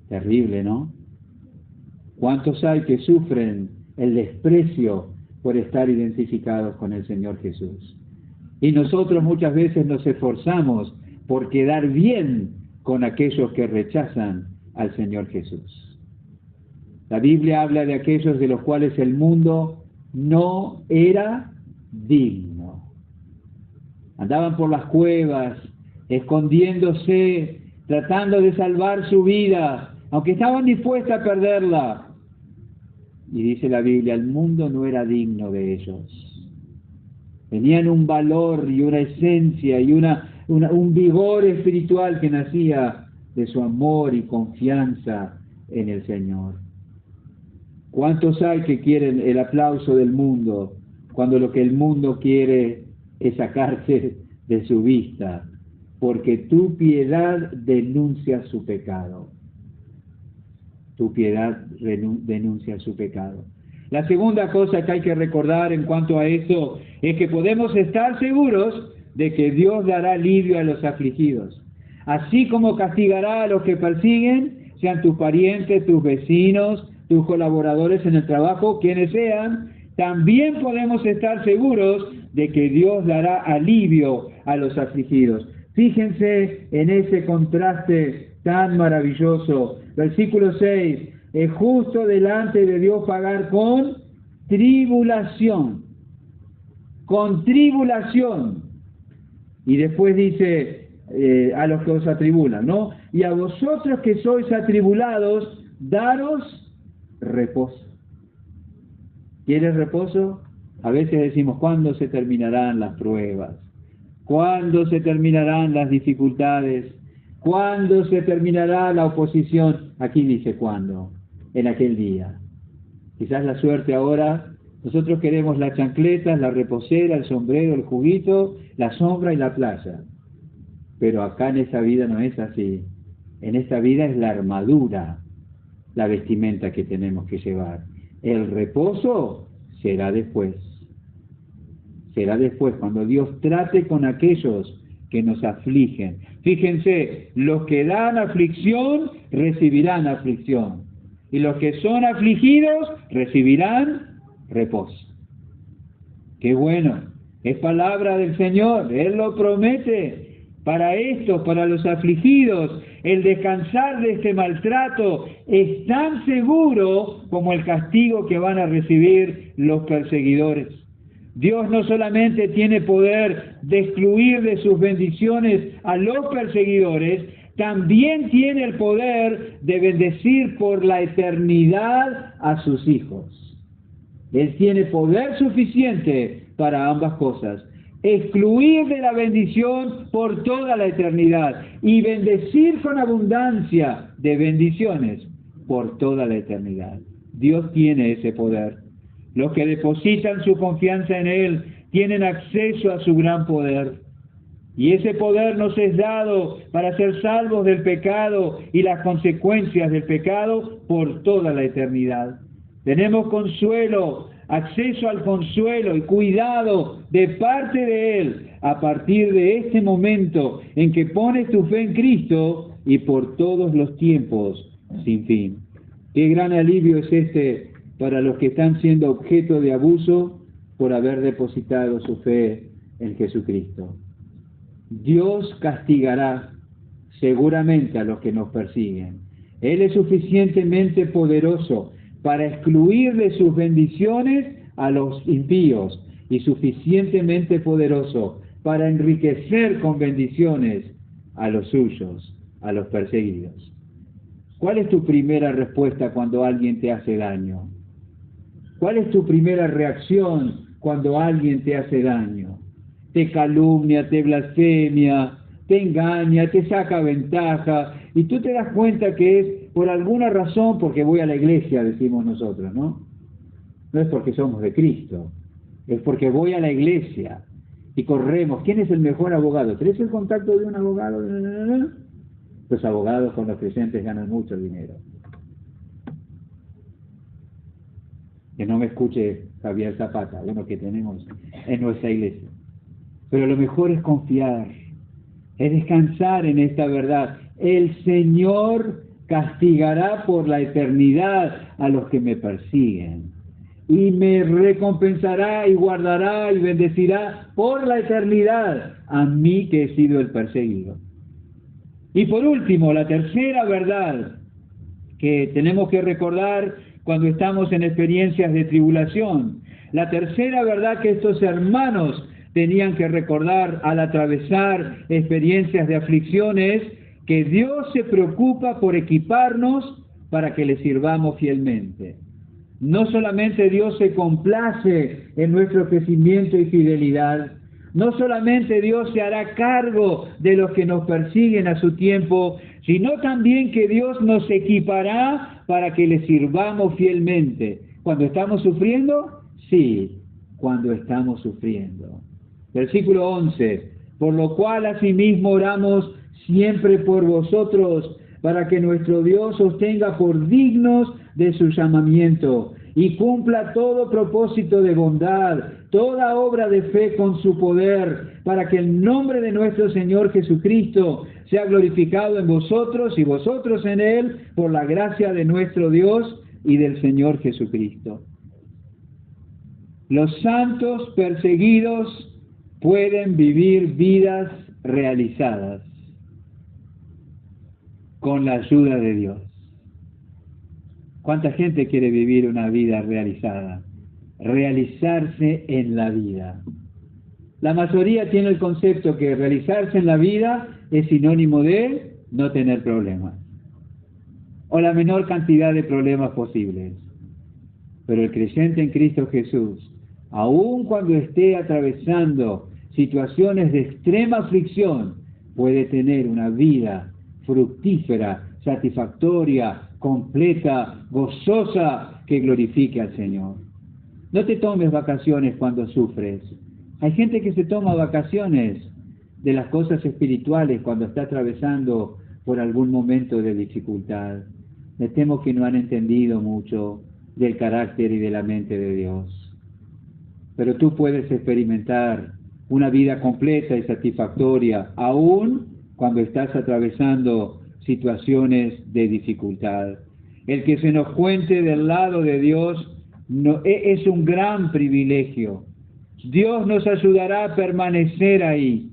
Terrible, ¿no? ¿Cuántos hay que sufren el desprecio por estar identificados con el Señor Jesús? Y nosotros muchas veces nos esforzamos por quedar bien con aquellos que rechazan al Señor Jesús. La Biblia habla de aquellos de los cuales el mundo no era digno. Andaban por las cuevas, escondiéndose, tratando de salvar su vida, aunque estaban dispuestos a perderla. Y dice la Biblia, el mundo no era digno de ellos. Tenían un valor y una esencia y un vigor espiritual que nacía de su amor y confianza en el Señor. ¿Cuántos hay que quieren el aplauso del mundo cuando lo que el mundo quiere es sacarte de su vista? Porque tu piedad denuncia su pecado. Tu piedad denuncia su pecado. La segunda cosa que hay que recordar en cuanto a eso es que podemos estar seguros de que Dios dará alivio a los afligidos. Así como castigará a los que persiguen, sean tus parientes, tus vecinos, tus colaboradores en el trabajo, quienes sean, también podemos estar seguros de que Dios dará alivio a los afligidos. Fíjense en ese contraste tan maravilloso. Versículo 6, es justo delante de Dios pagar con tribulación. Con tribulación. Y después dice a los que os atribulan, ¿no? Y a vosotros que sois atribulados, daros reposo. ¿Quieres reposo? A veces decimos, ¿cuándo se terminarán las pruebas? ¿Cuándo se terminarán las dificultades? ¿Cuándo se terminará la oposición? Aquí dice cuándo, en aquel día. Quizás la suerte ahora, nosotros queremos las chancletas, la reposera, el sombrero, el juguito, la sombra y la playa. Pero acá en esta vida no es así. En esta vida es la armadura, la vestimenta que tenemos que llevar. El reposo será después. Será después, cuando Dios trate con aquellos que nos afligen. Fíjense, los que dan aflicción recibirán aflicción, y los que son afligidos recibirán reposo. ¡Qué bueno! Es palabra del Señor, Él lo promete. Para estos, para los afligidos, el descansar de este maltrato es tan seguro como el castigo que van a recibir los perseguidores. Dios no solamente tiene poder de excluir de sus bendiciones a los perseguidores, también tiene el poder de bendecir por la eternidad a sus hijos. Él tiene poder suficiente para ambas cosas. Excluir de la bendición por toda la eternidad y bendecir con abundancia de bendiciones por toda la eternidad. Dios tiene ese poder. Los que depositan su confianza en Él tienen acceso a su gran poder. Y ese poder nos es dado para ser salvos del pecado y las consecuencias del pecado por toda la eternidad. Tenemos consuelo, acceso al consuelo y cuidado de parte de Él a partir de este momento en que pones tu fe en Cristo y por todos los tiempos sin fin. Qué gran alivio es este para los que están siendo objeto de abuso por haber depositado su fe en Jesucristo. Dios castigará seguramente a los que nos persiguen. Él es suficientemente poderoso para excluir de sus bendiciones a los impíos y suficientemente poderoso para enriquecer con bendiciones a los suyos, a los perseguidos. ¿Cuál es tu primera respuesta cuando alguien te hace daño? ¿Cuál es tu primera reacción cuando alguien te hace daño? Te calumnia, te blasfemia, te engaña, te saca ventaja, y tú te das cuenta que es por alguna razón, porque voy a la iglesia, decimos nosotros, ¿no? No es porque somos de Cristo, es porque voy a la iglesia y corremos. ¿Quién es el mejor abogado? ¿Tenés el contacto de un abogado? Los abogados con los creyentes ganan mucho dinero. Que no me escuche Javier Zapata, uno que tenemos en nuestra iglesia. Pero lo mejor es confiar, es descansar en esta verdad. El Señor castigará por la eternidad a los que me persiguen, y me recompensará y guardará y bendecirá por la eternidad a mí que he sido el perseguido. Y por último, la tercera verdad que tenemos que recordar cuando estamos en experiencias de tribulación. La tercera verdad que estos hermanos tenían que recordar al atravesar experiencias de aflicciones, que Dios se preocupa por equiparnos para que le sirvamos fielmente. No solamente Dios se complace en nuestro crecimiento y fidelidad, no solamente Dios se hará cargo de los que nos persiguen a su tiempo, sino también que Dios nos equipará para que le sirvamos fielmente. ¿Cuando estamos sufriendo? Sí, cuando estamos sufriendo. Versículo 11, por lo cual asimismo oramos siempre por vosotros, para que nuestro Dios os tenga por dignos de su llamamiento, y cumpla todo propósito de bondad, toda obra de fe con su poder, para que el nombre de nuestro Señor Jesucristo sea glorificado en vosotros y vosotros en Él, por la gracia de nuestro Dios y del Señor Jesucristo. Los santos perseguidos pueden vivir vidas realizadas con la ayuda de Dios. ¿Cuánta gente quiere vivir una vida realizada? Realizarse en la vida. La mayoría tiene el concepto que realizarse en la vida es sinónimo de no tener problemas, o la menor cantidad de problemas posibles. Pero el creyente en Cristo Jesús, aun cuando esté atravesando situaciones de extrema aflicción, puede tener una vida fructífera, satisfactoria, completa, gozosa, que glorifique al Señor. No te tomes vacaciones cuando sufres. Hay gente que se toma vacaciones de las cosas espirituales cuando está atravesando por algún momento de dificultad. Me temo que no han entendido mucho del carácter y de la mente de Dios. Pero tú puedes experimentar una vida completa y satisfactoria, aún cuando estás atravesando situaciones de dificultad. El que se nos cuente del lado de Dios es un gran privilegio. Dios nos ayudará a permanecer ahí.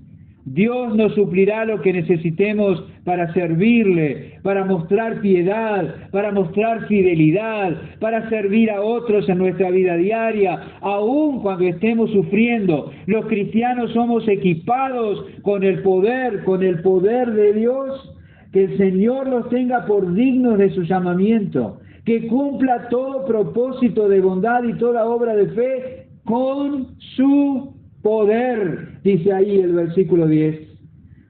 Dios nos suplirá lo que necesitemos para servirle, para mostrar piedad, para mostrar fidelidad, para servir a otros en nuestra vida diaria, aun cuando estemos sufriendo. Los cristianos somos equipados con el poder de Dios. Que el Señor los tenga por dignos de su llamamiento, que cumpla todo propósito de bondad y toda obra de fe con su poder, dice ahí el versículo 10.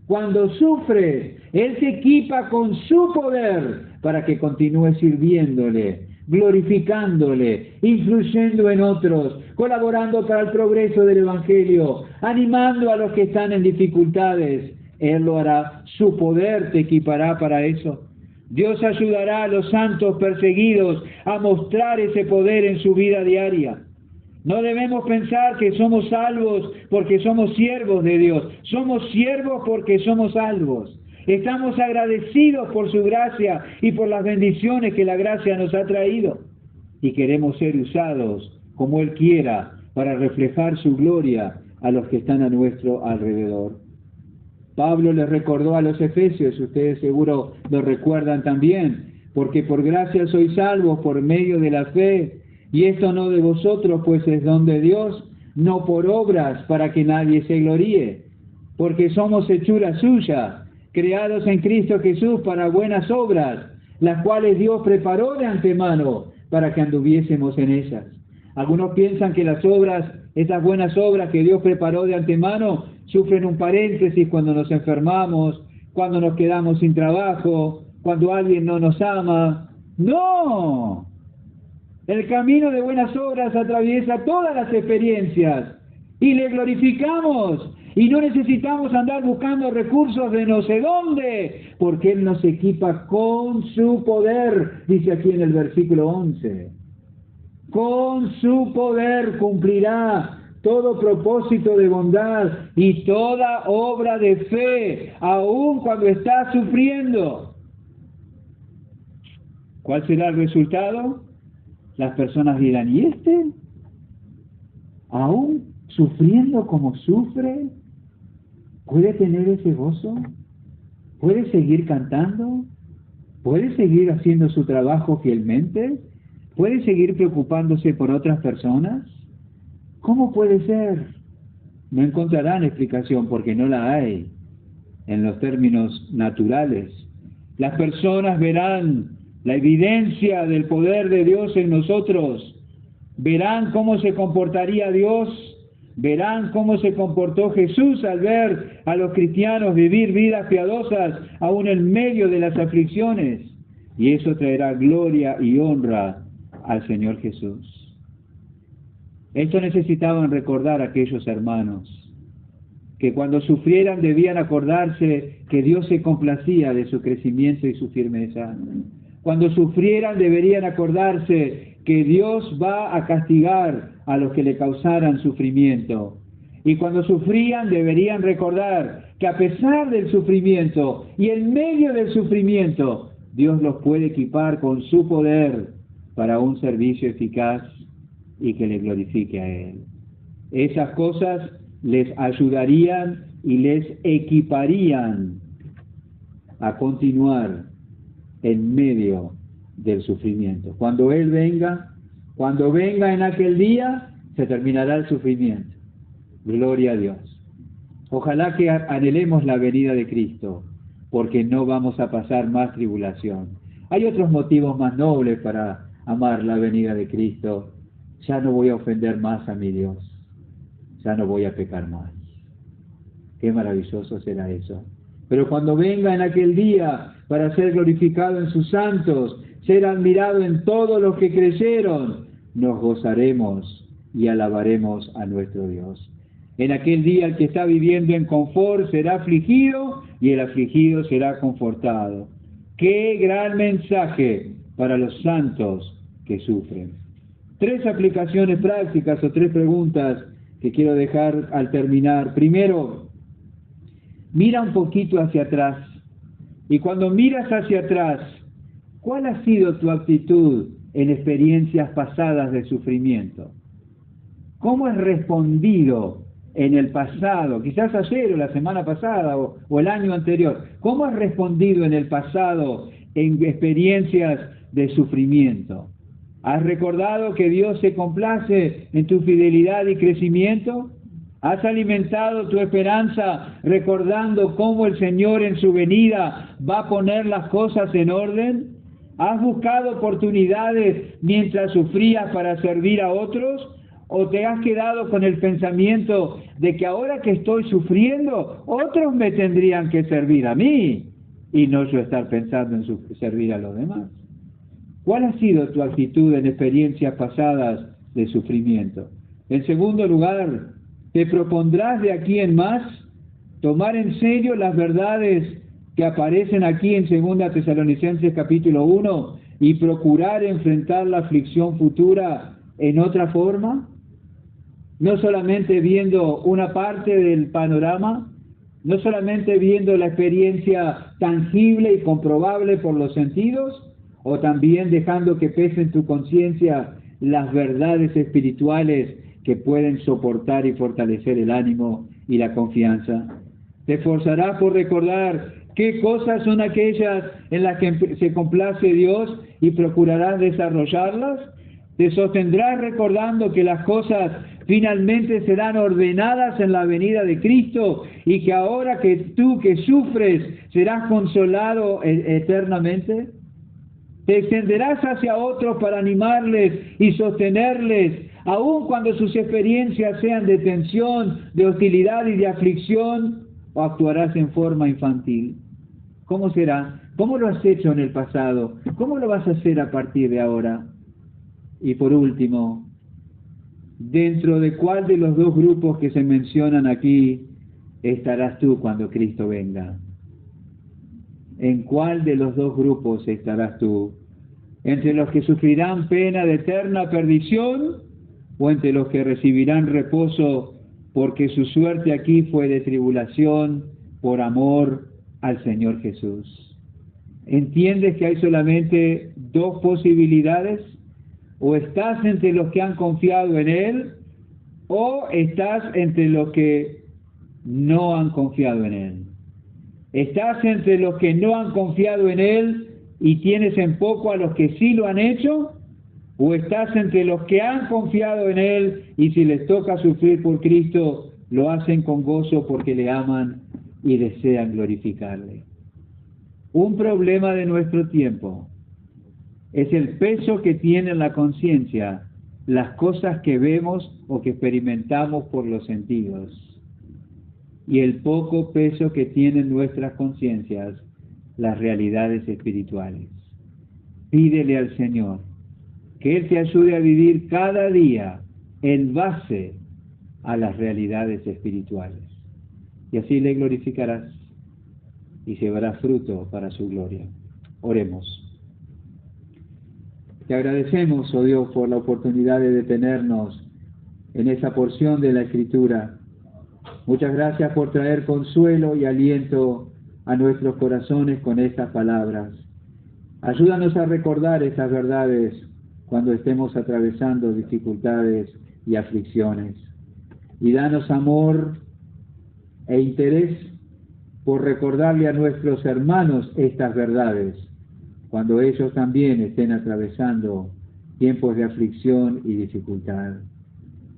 Cuando sufre, Él se equipa con su poder para que continúe sirviéndole, glorificándole, influyendo en otros, colaborando para el progreso del Evangelio, animando a los que están en dificultades. Él lo hará, su poder te equipará para eso. Dios ayudará a los santos perseguidos a mostrar ese poder en su vida diaria. No debemos pensar que somos salvos porque somos siervos de Dios. Somos siervos porque somos salvos. Estamos agradecidos por su gracia y por las bendiciones que la gracia nos ha traído. Y queremos ser usados como Él quiera para reflejar su gloria a los que están a nuestro alrededor. Pablo les recordó a los efesios, ustedes seguro lo recuerdan también, porque por gracia sois salvos por medio de la fe, y esto no de vosotros, pues es don de Dios, no por obras para que nadie se gloríe, porque somos hechura suya, creados en Cristo Jesús para buenas obras, las cuales Dios preparó de antemano para que anduviésemos en ellas. Algunos piensan que las obras, esas buenas obras que Dios preparó de antemano, sufren un paréntesis cuando nos enfermamos, cuando nos quedamos sin trabajo, cuando alguien no nos ama. ¡No! El camino de buenas obras atraviesa todas las experiencias y le glorificamos y no necesitamos andar buscando recursos de no sé dónde, porque Él nos equipa con su poder, dice aquí en el versículo 11. Con su poder cumplirá todo propósito de bondad y toda obra de fe, aun cuando está sufriendo. ¿Cuál será el resultado? Las personas dirán, ¿y este? ¿Aún sufriendo como sufre? ¿Puede tener ese gozo? ¿Puede seguir cantando? ¿Puede seguir haciendo su trabajo fielmente? ¿Puede seguir preocupándose por otras personas? ¿Cómo puede ser? No encontrarán explicación porque no la hay en los términos naturales. Las personas verán la evidencia del poder de Dios en nosotros. Verán cómo se comportaría Dios. Verán cómo se comportó Jesús al ver a los cristianos vivir vidas piadosas aún en medio de las aflicciones. Y eso traerá gloria y honra al Señor Jesús. Esto necesitaban recordar aquellos hermanos, que cuando sufrieran debían acordarse que Dios se complacía de su crecimiento y su firmeza. Cuando sufrieran deberían acordarse que Dios va a castigar a los que le causaran sufrimiento. Y cuando sufrían deberían recordar que a pesar del sufrimiento y en medio del sufrimiento, Dios los puede equipar con su poder para un servicio eficaz y que le glorifique a Él. Esas cosas les ayudarían y les equiparían a continuar en medio del sufrimiento. Cuando Él venga, en aquel día, se terminará el sufrimiento. Gloria a Dios. Ojalá que anhelemos la venida de Cristo, porque no vamos a pasar más tribulación. Hay otros motivos más nobles para amar la venida de Cristo. Ya no voy a ofender más a mi Dios. Ya no voy a pecar más. Qué maravilloso será eso. Pero cuando venga en aquel día para ser glorificado en sus santos, ser admirado en todos los que creyeron, nos gozaremos y alabaremos a nuestro Dios. En aquel día el que está viviendo en confort será afligido y el afligido será confortado. ¡Qué gran mensaje para los santos que sufren! 3 aplicaciones prácticas o 3 preguntas que quiero dejar al terminar. Primero, mira un poquito hacia atrás. Y cuando miras hacia atrás, ¿cuál ha sido tu actitud en experiencias pasadas de sufrimiento? ¿Cómo has respondido en el pasado, quizás ayer o la semana pasada o el año anterior? ¿Cómo has respondido en el pasado en experiencias de sufrimiento? ¿Has recordado que Dios se complace en tu fidelidad y crecimiento? ¿Has alimentado tu esperanza recordando cómo el Señor en su venida va a poner las cosas en orden? ¿Has buscado oportunidades mientras sufrías para servir a otros? ¿O te has quedado con el pensamiento de que ahora que estoy sufriendo, otros me tendrían que servir a mí y no yo estar pensando en servir a los demás? ¿Cuál ha sido tu actitud en experiencias pasadas de sufrimiento? En segundo lugar, ¿te propondrás de aquí en más tomar en serio las verdades que aparecen aquí en 2 Tesalonicenses capítulo 1 y procurar enfrentar la aflicción futura en otra forma? No solamente viendo una parte del panorama, no solamente viendo la experiencia tangible y comprobable por los sentidos, o también dejando que pese en tu conciencia las verdades espirituales que pueden soportar y fortalecer el ánimo y la confianza. Te esforzarás por recordar qué cosas son aquellas en las que se complace Dios y procurarás desarrollarlas. Te sostendrás recordando que las cosas finalmente serán ordenadas en la venida de Cristo y que ahora que tú que sufres serás consolado eternamente. Te extenderás hacia otros para animarles y sostenerles, aun cuando sus experiencias sean de tensión, de hostilidad y de aflicción, o actuarás en forma infantil. ¿Cómo será? ¿Cómo lo has hecho en el pasado? ¿Cómo lo vas a hacer a partir de ahora? Y por último, ¿dentro de cuál de los 2 grupos que se mencionan aquí estarás tú cuando Cristo venga? ¿En cuál de los 2 grupos estarás tú? ¿Entre los que sufrirán pena de eterna perdición o entre los que recibirán reposo porque su suerte aquí fue de tribulación por amor al Señor Jesús? ¿Entiendes que hay solamente 2 posibilidades? O estás entre los que han confiado en Él o estás entre los que no han confiado en Él. ¿Estás entre los que no han confiado en Él y tienes en poco a los que sí lo han hecho? ¿O estás entre los que han confiado en Él y si les toca sufrir por Cristo, lo hacen con gozo porque le aman y desean glorificarle? Un problema de nuestro tiempo es el peso que tiene en la conciencia las cosas que vemos o que experimentamos por los sentidos, y el poco peso que tienen nuestras conciencias las realidades espirituales. Pídele al Señor que Él te ayude a vivir cada día en base a las realidades espirituales, y así le glorificarás y llevarás fruto para su gloria. Oremos. Te agradecemos, oh Dios, por la oportunidad de detenernos en esa porción de la Escritura. Muchas gracias por traer consuelo y aliento a nuestros corazones con estas palabras. Ayúdanos a recordar esas verdades cuando estemos atravesando dificultades y aflicciones. Y danos amor e interés por recordarle a nuestros hermanos estas verdades, cuando ellos también estén atravesando tiempos de aflicción y dificultad.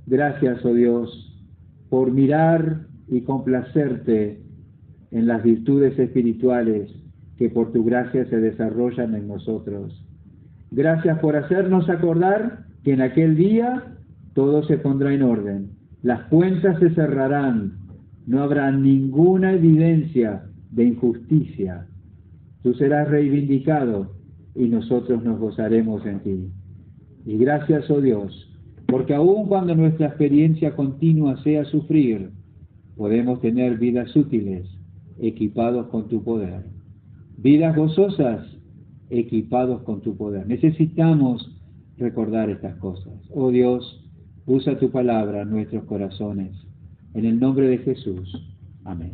Gracias, oh Dios, por mirar y complacerte en las virtudes espirituales que por tu gracia se desarrollan en nosotros. Gracias por hacernos acordar que en aquel día todo se pondrá en orden, las cuentas se cerrarán, no habrá ninguna evidencia de injusticia. Tú serás reivindicado y nosotros nos gozaremos en ti. Y gracias, oh Dios, porque aun cuando nuestra experiencia continua sea sufrir, podemos tener vidas útiles, equipados con tu poder. Vidas gozosas, equipados con tu poder. Necesitamos recordar estas cosas. Oh Dios, usa tu palabra en nuestros corazones. En el nombre de Jesús. Amén.